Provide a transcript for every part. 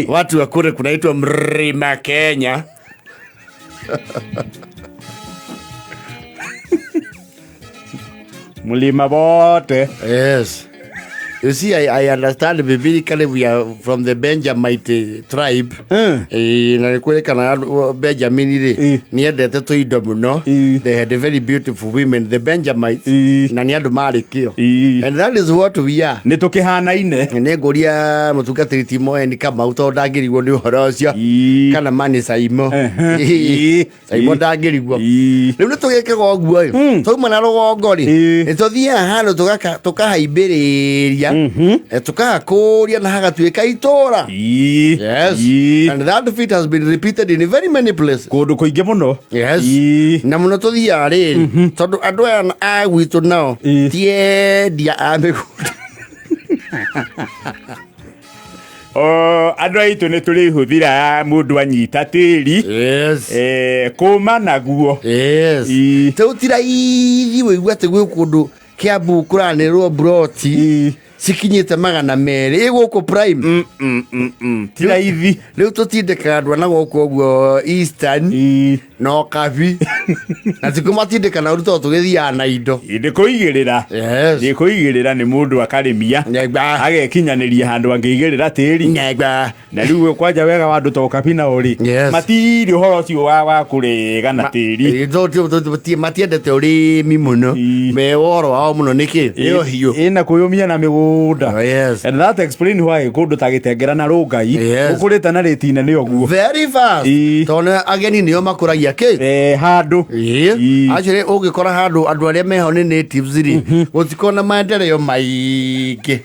Watu wa kule kunaitwa Mlima Kenya. Mlima wote. Yes. You see, I understand biblically we are from the Benjamite tribe. Na nikuelekana Benjamin ni endete tuindo muno. They had a very beautiful women, the Benjamites. Na ni andu marikio. And that is what we are. Ni tukihanaine. Ne ngoria mutungatiri timo ni kama uto ndangirigwo ni uhoro ucio. Kana mani Saimo. Saimo ndangirigwo. Riu ni tugekega uguo. Tuma na rugongo ri. Ni tuthia hano tukahaibiriria. Tukahakuria na hagatuika itora. Yes. And that feat has been repeated in very many places. Kundu kuingi muno. Yes. Na muno tuthia ri. Tondu andu aya a gwitu nao tiedia amigunda. Andu aitu ni turihuthira mundu anyita tiri. Yes. Kuma naguo. Yes. Tutira ithi wigua te gwe kundu Kiambu kuranirwo broti sikinyite magana meri iguko prime tira ithi riu tutindika andu na guko uguo Eastern no kabi na tikumatindika na ruto tugithia na indo ndikuigirira. Yes. Ndikuigirira ni mundu akarimia agekinyaniria handu angigirira tiri na riu kwanja wega wandu to kabi na uri matiri horo cio wa kurega na tiri matiendete urimi muno me woro wao muno niki iyo hiyo ina kuyumia na migunda. Yes. And that explain why kundu tagitengera na rungai ukurita na ritina ni oguo very fast tona ageni nio makuragia handu actually ugikora handu andu aria meho ni natives ri utikona maendeleo maingi.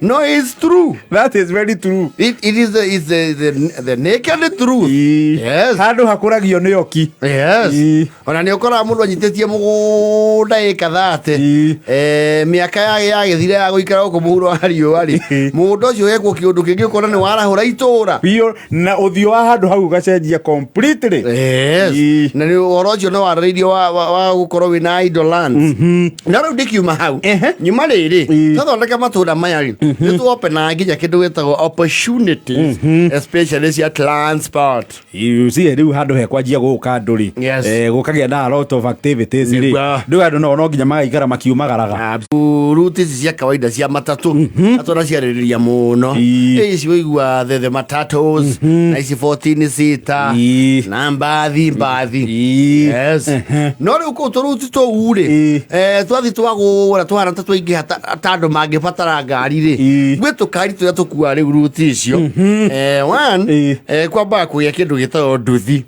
No, it's true. That is very true. It is the naked truth. Yes. Handu hakuragio ni oki. Yes. Ona ni ukora mundu anyitetie mugunda ekathate. Miaka ya githire ya guikara uko muhuro ariyo ari. Mundu ucio yekwo kiundu kingi ukora ni warahura itura. Pio na uthio wa handu hau gacenjia completely. Yes. Na ni uhoro ucio no warairio wa gukorwo wina idle lands. Na riu ndikiuma hau. Nyuma riri. Tathondeka matunda maya ri. Itu open na nginya kindu gitagwo opportunities, especially cia transport. You see riu handu he kwanjia guka nduri gukagia na a lot of activities ri ndu andu no nginya magaikara makiumagaraga routes cia kawaida cia matatu atona ciaririria muno ici wigua the matatus na ici 14 seater na mbathi. Yes. No riu ko turuti to ure twathi twagura twara twaingi hatandu mangibatara ngari ri gwe tukari tuya tukua riu route icio one kwamba kuya kindu gitao nduthi.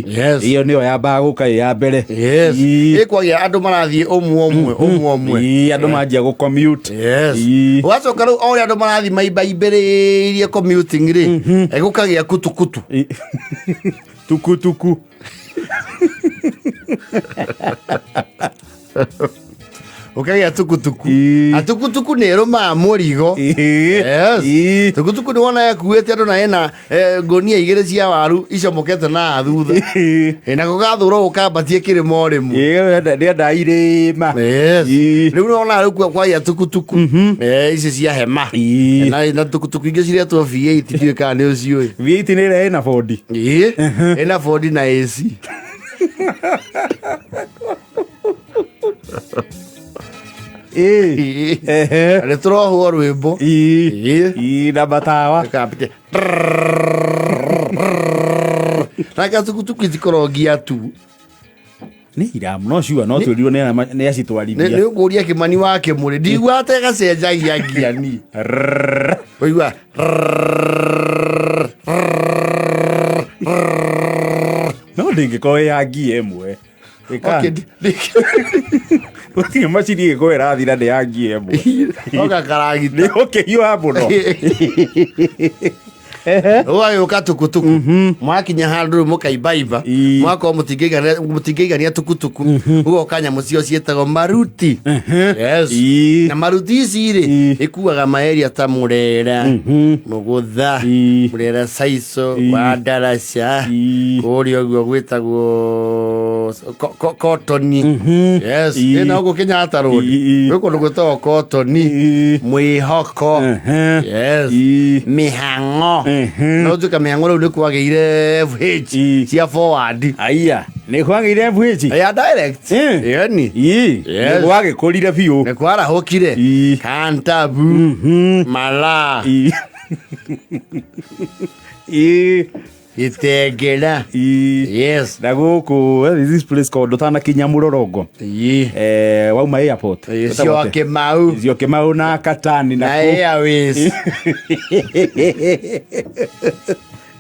Yes. Iyo niyo yamba guka ya mbere. Yes. Ikwagia andu marathie omwe andu manjia gu commute. Yes. Wacoka riu ori andu marathie maibaimbiririe commuting ri gukagia kutukutu tukutuku ukagia tukutuku atukutuku ni ruma murigo. Yes. Tukutuku ni wona yakuete andu na ena ngonia igire cia waru icomokete na thutha na gugathuro ukambatie kirimo rimu ndenda irima. Yes. Riu nona riu kwa ya tukutuku ici cia hema na tukutuku ingi ciria to V8 ndiweka ni ucio V8 ni ina 40 ina 40 na AC. Retro rwimbo na batawa kapite raka tukutuku zikorogia tu ni iramu no ciwa no turirwo ni acitwarithia ni nguria kimani wake muri ndigwa atega cenjagia ngiani oigwa no ndingiko ya ngi emwe Uti macini go irathira de yangi emo. Oga karagita. Ni okay you abo no. Ũgagĩũka tukutuku mwakinya handũ mũkaimbaimba mwakorwo mũtingĩigania tukutuku ũgoka nyamũ cio ciĩtagwo Maruti. Na Maruti ici rĩ ĩkuaga maeria ta Mũrera, Mũgũtha, Mũrera Saico, Wandaraca, kũrĩa ũguo gwĩtagwo Kotoni. Ĩno ũguo Kenyatta Road gwĩ kũndũ gwĩtagwo Kotoni, Mwĩhoko, Mĩhang'o. No njuka Mĩhang'o rĩu nĩ kwagĩire FH cia forward. Aya nĩ kwagĩire FH ya direct yani nĩ gwagĩkũrire biũ, nĩ kwarahũkire Kantabu, Mala, Gĩtengera. Na gũkũ this place called Ũtanakinya Mũrorongo wauma airport Cio Kĩmau na Katani na Airways.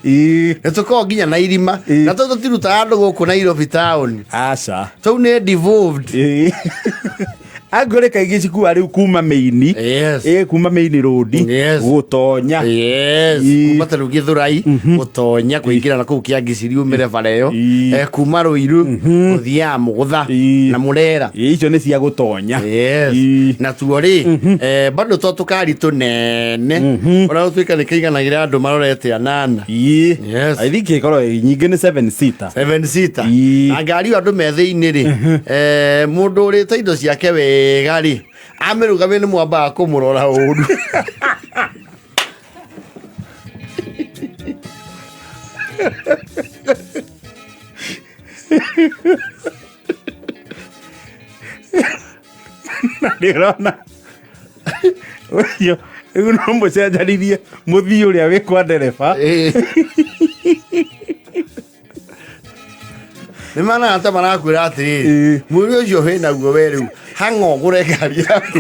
Nĩtũkorwo nginya na irima na tũtirutaga andũ gũkũ Nairobi town. Aca Tũu nĩ devolved. Angore kaingĩ cikua rĩu kuma Main kuma Main Road gũtonya kuma ta rĩu Gĩthũrai gũtonya kũingĩra na kũu Kĩangiciri umĩre bara ĩyo kuma Rũiru gũthiaga Mũgũtha na Mũrera. Icio nĩ cia gũtonya. Na tuo rĩ bado to tũkari tũnene ũrĩa ũtuĩka nĩ kĩiganagĩra andũ marorete anana. I think ĩkorwo nyingĩ nĩ 7 seater na ngari ĩyo andũ me thĩinĩ rĩ mũndũ ũrĩte indo ciake wega rĩ amĩrũgamie nĩ mwambaga kũmũrora ũru. Na ndĩrona ũcio rĩu no mũcenjanirie mũthii ũrĩa wĩ kwa ndereba. Nĩ mana ta marakwĩra atĩrĩrĩ mũriũ ũcio wĩ naguo we rĩu hang'o ũgũre ngari yaku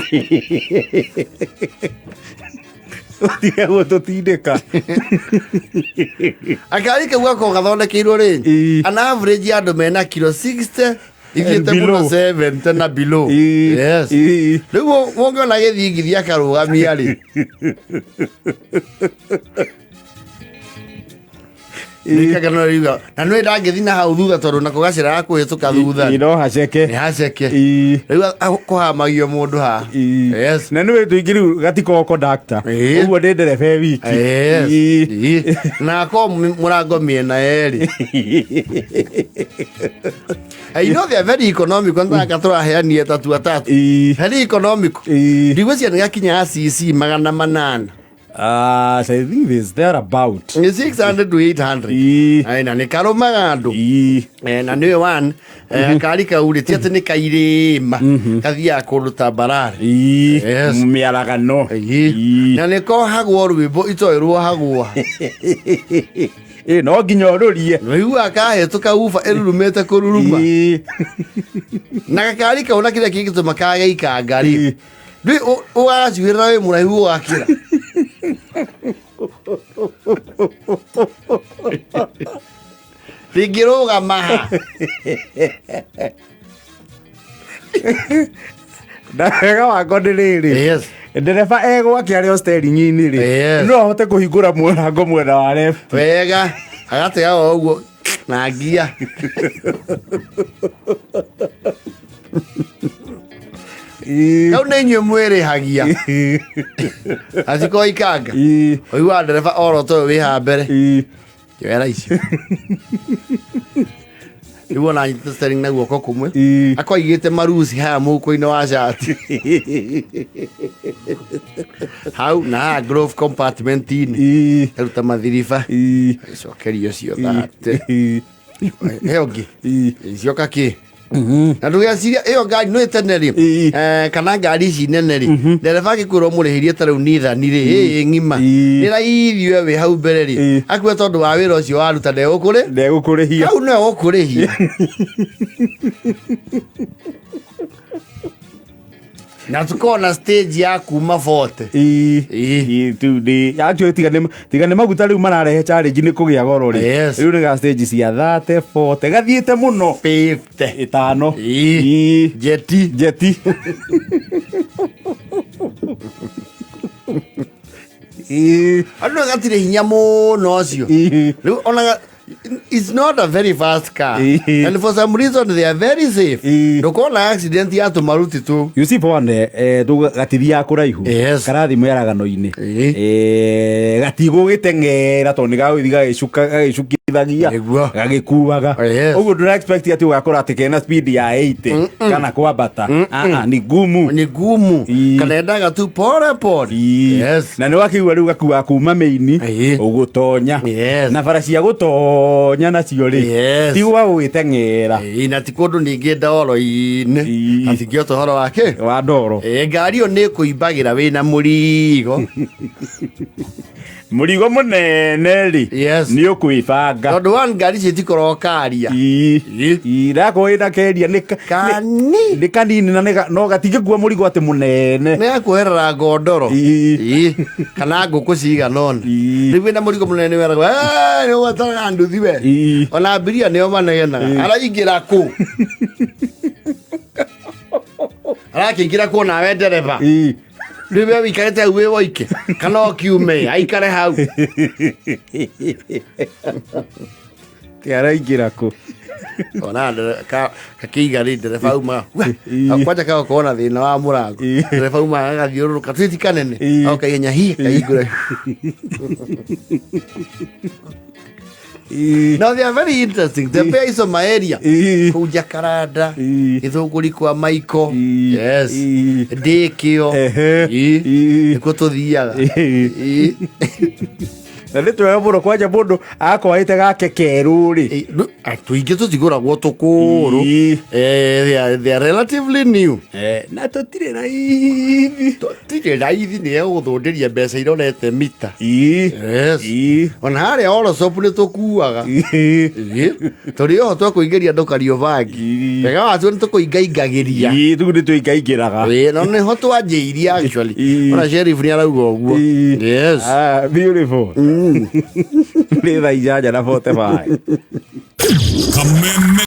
ũtige gũtũtindĩka. Akari kau gakorwo gathondekeirwo rĩ an average ya andũ mena kilo 60 ithiĩte mũno 70 na below. Rĩu mũngĩona gĩthingithia akarũgamia rĩ nikagana riuga na nĩ ndangĩthi na hau thutha tondũ nako gacĩra gakũhĩtũka thutha no haceke rĩu kũhamagio mũndũ ha. Na nĩ tũingĩ rĩu gatiko conductor ũguo ndĩ ndereba wiki na akorwo mũrango mĩena yerĩ. You know they are very economical. Nataka tũraheania tatu very economical. Ndigwĩciria nĩ gakinya CC 800. So I think this there about 600 to 800. Na nĩ karũmaga andũ na nĩ one kari kaurĩ ti atĩ nĩ kairĩma kathiaga kũndũ ta Mbarara mĩaragano na nĩ kohagwo rwĩmbo itoĩ rwohagwo no nginya ũrũrie rĩu akahĩtũka uba ĩrurumĩte kũruruma na gakari kau na kĩrĩa kĩngĩtũma kagĩikanga rĩ ũgaciwĩra wĩ mũraihu ũgakĩra rĩngĩrũgama ha ndawega wako nĩ rĩrĩ ndereba egwake arĩ steering-inĩ rĩ no ahote kũhingũra mũrango mwena wa left wega agatega o ũguo na ngia kau nĩ inyuĩ mwĩrĩhagia aciko ikanga ũigua ndereba oroto ũyũ wĩ ha mbere kĩwera icio rĩu ona anyitĩte steering na guoko kũmwe akoigĩte maruci haya mũhuko-inĩ wa shati hau na haha glove compartment-inĩ karuta mathiriba icokerio cio thate he ũngĩ icioka kĩ na ndũgeciria ĩyo ngari no ĩtene rĩ kana ngari ici nene rĩ ndereba angĩkwĩrwo mũrĩhĩrie ta rĩu nithani rĩ ng'ima nĩ raithiwe wĩ hau mbere rĩ akuwe tondũ wa wĩra ũcio waruta ndegũkũrĩhia hau no egũkũrĩhia na tukona stage ya kuma 40 tu actually tiga nĩ maguta rĩu mararehe challenge nĩ kũgĩa goro rĩ rĩu nĩ ga stage cia 30 40 gathiĩte mũno 50 5 jeti Andu gatire hinya muno cio. Riu ona it's not a very fast car. And for some reason they are very safe. Ndukona accident ya tu Maruti tu. You see pone tu gatithia kuraihu. Karathi mweragano-ini. Gatigo gitengera to ni gaguthiga gicukithagia gagikuaga. Uguo ndura expect ati ugakora ati kena speed ya 80 kana kwambata. Ni gumu. Ni gumu. Kana endaga tu pore pore. Yes. Na ni wakiwa riu gakua kuma meini ugutonya. Na farasi ya gutonya nacio ri. Ti wa gwitengera. Na ti kundu ningi ndoro-ini. Atigio tohoro wake wa ndoro. Ngari yo ni kuimbagira wina murigo. Murigo munene ri ni ukwibanga tondu one ngari citikoro karia irako ina keria ni kanini na no gatingikua murigo ati munene ni akuherera ngondoro kana nguku ciganoni riu na murigo munene werago ni watara nduthi we ona mbiria nio manegenaga araingira ku arakingira ku nawe ndereba Ribe wikarete uwe woike kana okiume aikare hau kiara ingirako ona kakiiga ri ndereba uma akwaja ka kuona thina wa murango ndereba uma agathiururuka twiti kanene okaigenya hi kaigure. Now they are very interesting. The place of my area. Kuja Karada. Ithunguri kwa Maiko. Yes. Dekio. Niko tuthiaga. Na nitwe yaburo kwaja mundu akwaite gake keru ri tuingi tutiguragwo tukuru they are relatively new na tutire na ithi ni guthundiria mbeca irorete mita. Yes. Ona haria oro shop ni tukuaga turi o twekuingeria ndukario bangi wega watu ni tukuingaingagiria tu ni tuingaingiraga no ni ho twanjiiria actually ona sheriff ni arauga uguo. Yes. Beautiful. Ni thaa 8 na 45.